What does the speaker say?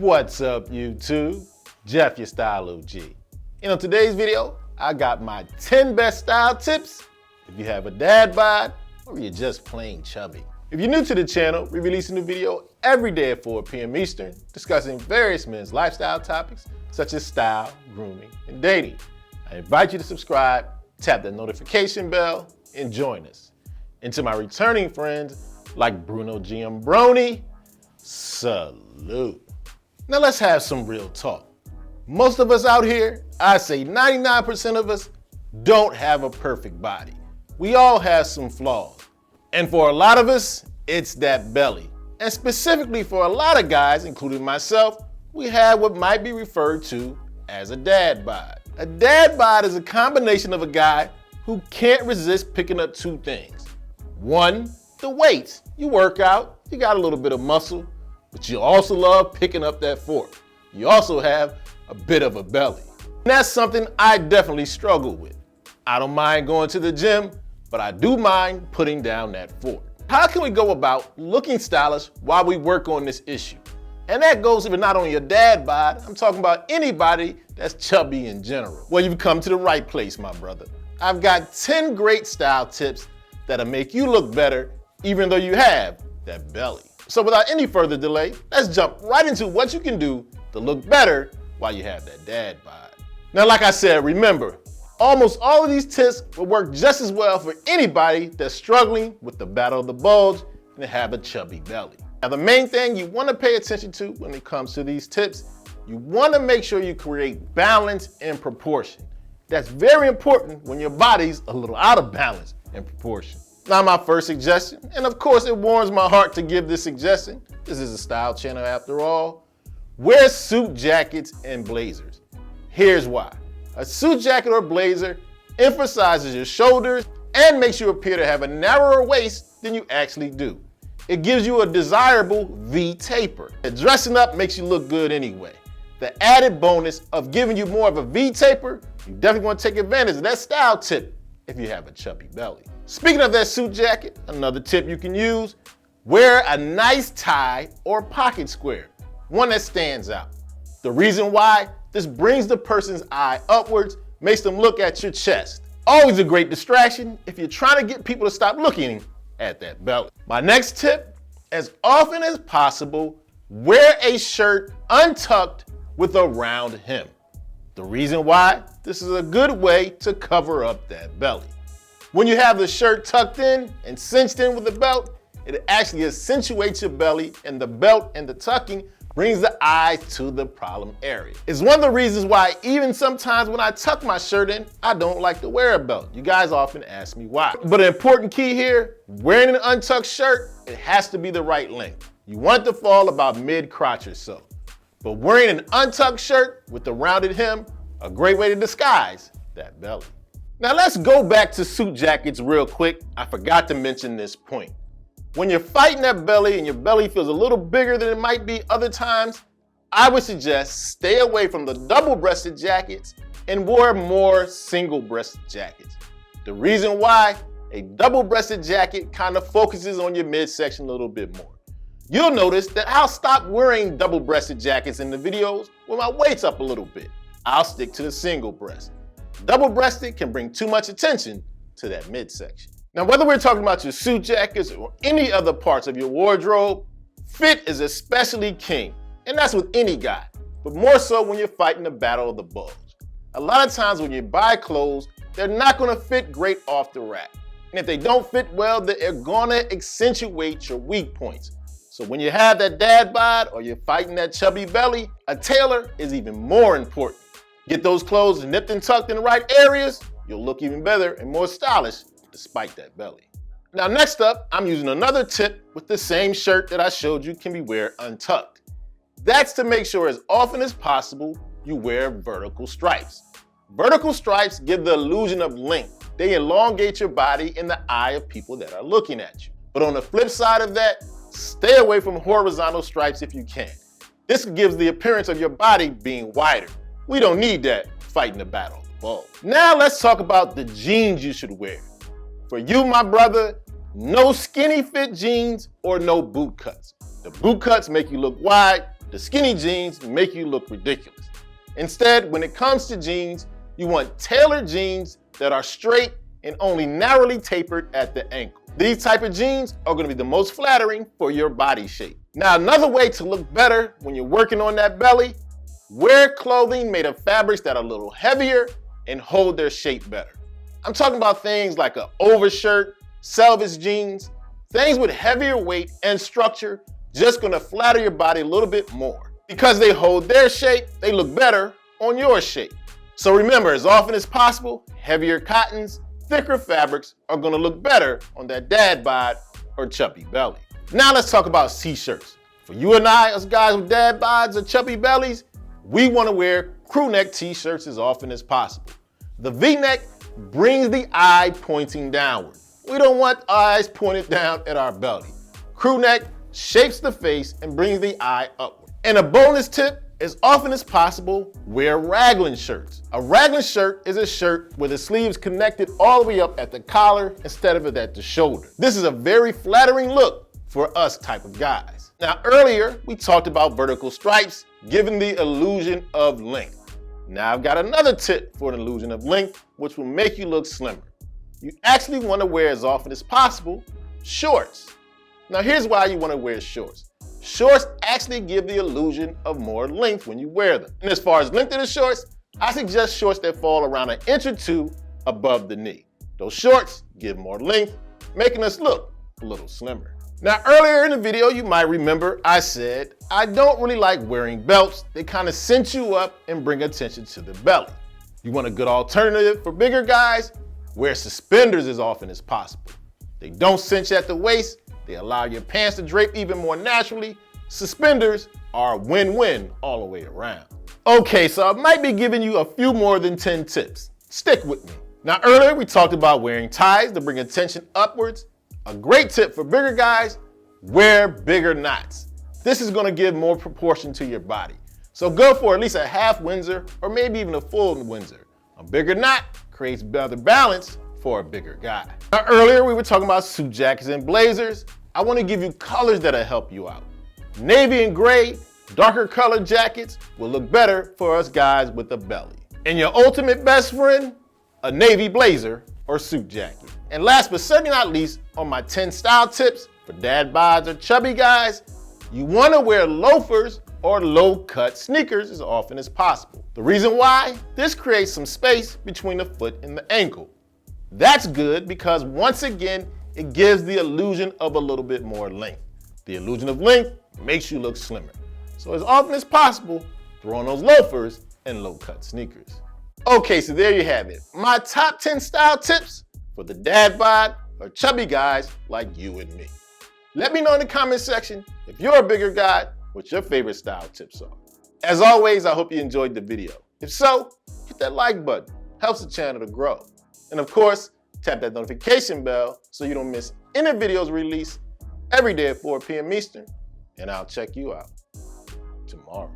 What's up, YouTube? Jeff, your Style O.G. In today's video, I got my 10 best style tips if you have a dad bod or you're just plain chubby. If you're new to the channel, we release a new video every day at 4 p.m. Eastern discussing various men's lifestyle topics such as style, grooming, and dating. I invite you to subscribe, tap that notification bell, and join us. And to my returning friends like Bruno Giambroni, salute. Now let's have some real talk. Most of us out here, I say 99% of us, don't have a perfect body. We all have some flaws. And for a lot of us, it's that belly. And specifically for a lot of guys, including myself, we have what might be referred to as a dad bod. A dad bod is a combination of a guy who can't resist picking up two things. One, the weights. You work out, you got a little bit of muscle, but you also love picking up that fork. You also have a bit of a belly. And that's something I definitely struggle with. I don't mind going to the gym, but I do mind putting down that fork. How can we go about looking stylish while we work on this issue? And that goes even not only your dad bod, I'm talking about anybody that's chubby in general. Well, you've come to the right place, my brother. I've got 10 great style tips that'll make you look better even though you have that belly. So without any further delay, let's jump right into what you can do to look better while you have that dad bod. Now, like I said, remember, almost all of these tips will work just as well for anybody that's struggling with the battle of the bulge and have a chubby belly. Now, the main thing you want to pay attention to when it comes to these tips, you want to make sure you create balance and proportion. That's very important when your body's a little out of balance and proportion. Now, my first suggestion, and of course it warms my heart to give this suggestion, this is a style channel after all, wear suit jackets and blazers. Here's why. A suit jacket or blazer emphasizes your shoulders and makes you appear to have a narrower waist than you actually do. It gives you a desirable V taper. Dressing up makes you look good anyway. The added bonus of giving you more of a V taper, you definitely want to take advantage of that style tip if you have a chubby belly. Speaking of that suit jacket, another tip you can use, wear a nice tie or pocket square, one that stands out. The reason why, this brings the person's eye upwards, makes them look at your chest. Always a great distraction if you're trying to get people to stop looking at that belly. My next tip, as often as possible, wear a shirt untucked with a round hem. The reason why, this is a good way to cover up that belly. When you have the shirt tucked in and cinched in with the belt, it actually accentuates your belly, and the belt and the tucking brings the eyes to the problem area. It's one of the reasons why even sometimes when I tuck my shirt in, I don't like to wear a belt. You guys often ask me why. But an important key here, wearing an untucked shirt, it has to be the right length. You want it to fall about mid-crotch or so. But wearing an untucked shirt with the rounded hem, a great way to disguise that belly. Now let's go back to suit jackets real quick. I forgot to mention this point. When you're fighting that belly and your belly feels a little bigger than it might be other times, I would suggest stay away from the double-breasted jackets and wear more single-breasted jackets. The reason why, a double-breasted jacket kind of focuses on your midsection a little bit more. You'll notice that I'll stop wearing double-breasted jackets in the videos when my weight's up a little bit. I'll stick to the single breast. Double-breasted can bring too much attention to that midsection. Now, whether we're talking about your suit jackets or any other parts of your wardrobe, fit is especially king, and that's with any guy, but more so when you're fighting the battle of the bulge. A lot of times when you buy clothes, they're not gonna fit great off the rack. And if they don't fit well, they're gonna accentuate your weak points. So when you have that dad bod or you're fighting that chubby belly, a tailor is even more important. Get those clothes nipped and tucked in the right areas, you'll look even better and more stylish despite that belly. Now next up, I'm using another tip with the same shirt that I showed you can be wear untucked. That's to make sure as often as possible you wear vertical stripes. Vertical stripes give the illusion of length. They elongate your body in the eye of people that are looking at you. But on the flip side of that, stay away from horizontal stripes if you can. This gives the appearance of your body being wider. We don't need that fighting the battle of the bulge. Now let's talk about the jeans you should wear. For you, my brother, no skinny fit jeans or no boot cuts. The boot cuts make you look wide, the skinny jeans make you look ridiculous. Instead, when it comes to jeans, you want tailored jeans that are straight and only narrowly tapered at the ankle. These type of jeans are going to be the most flattering for your body shape. Now, another way to look better when you're working on that belly, wear clothing made of fabrics that are a little heavier and hold their shape better. I'm talking about things like an overshirt, selvage jeans, things with heavier weight and structure, just gonna flatter your body a little bit more. Because they hold their shape, they look better on your shape. So remember, as often as possible, heavier cottons, thicker fabrics are gonna look better on that dad bod or chubby belly. Now let's talk about t-shirts. For you and I, us guys with dad bods or chubby bellies, we wanna wear crew neck t-shirts as often as possible. The V-neck brings the eye pointing downward. We don't want eyes pointed down at our belly. Crew neck shapes the face and brings the eye upward. And a bonus tip, as often as possible, wear raglan shirts. A raglan shirt is a shirt where the sleeves connected all the way up at the collar instead of at the shoulder. This is a very flattering look for us type of guys. Now earlier, we talked about vertical stripes, giving the illusion of length. Now I've got another tip for an illusion of length, which will make you look slimmer. You actually want to wear as often as possible shorts. Now here's why you want to wear shorts. Shorts actually give the illusion of more length when you wear them. And as far as length of the shorts, I suggest shorts that fall around 1 inch or 2 above the knee. Those shorts give more length, making us look a little slimmer. Now earlier in the video, you might remember I said, I don't really like wearing belts. They kind of cinch you up and bring attention to the belly. You want a good alternative for bigger guys? Wear suspenders as often as possible. They don't cinch at the waist. They allow your pants to drape even more naturally. Suspenders are a win-win all the way around. Okay, so I might be giving you a few more than 10 tips. Stick with me. Now earlier we talked about wearing ties to bring attention upwards. A great tip for bigger guys, wear bigger knots. This is gonna give more proportion to your body. So go for at least a half Windsor or maybe even a full Windsor. A bigger knot creates better balance for a bigger guy. Now earlier we were talking about suit jackets and blazers. I want to give you colors that'll help you out. Navy and gray, darker colored jackets will look better for us guys with a belly. And your ultimate best friend, a navy blazer or suit jacket. And last but certainly not least, on my 10 style tips for dad bods or chubby guys, you want to wear loafers or low-cut sneakers as often as possible. The reason why? This creates some space between the foot and the ankle. That's good because once again, it gives the illusion of a little bit more length. The illusion of length makes you look slimmer. So as often as possible, throw on those loafers and low-cut sneakers. Okay, so there you have it. My top 10 style tips for the dad bod or chubby guys like you and me. Let me know in the comment section if you're a bigger guy, what your favorite style tips are. As always, I hope you enjoyed the video. If so, hit that like button. Helps the channel to grow. And of course, tap that notification bell so you don't miss any videos released every day at 4 p.m. Eastern. And I'll check you out tomorrow.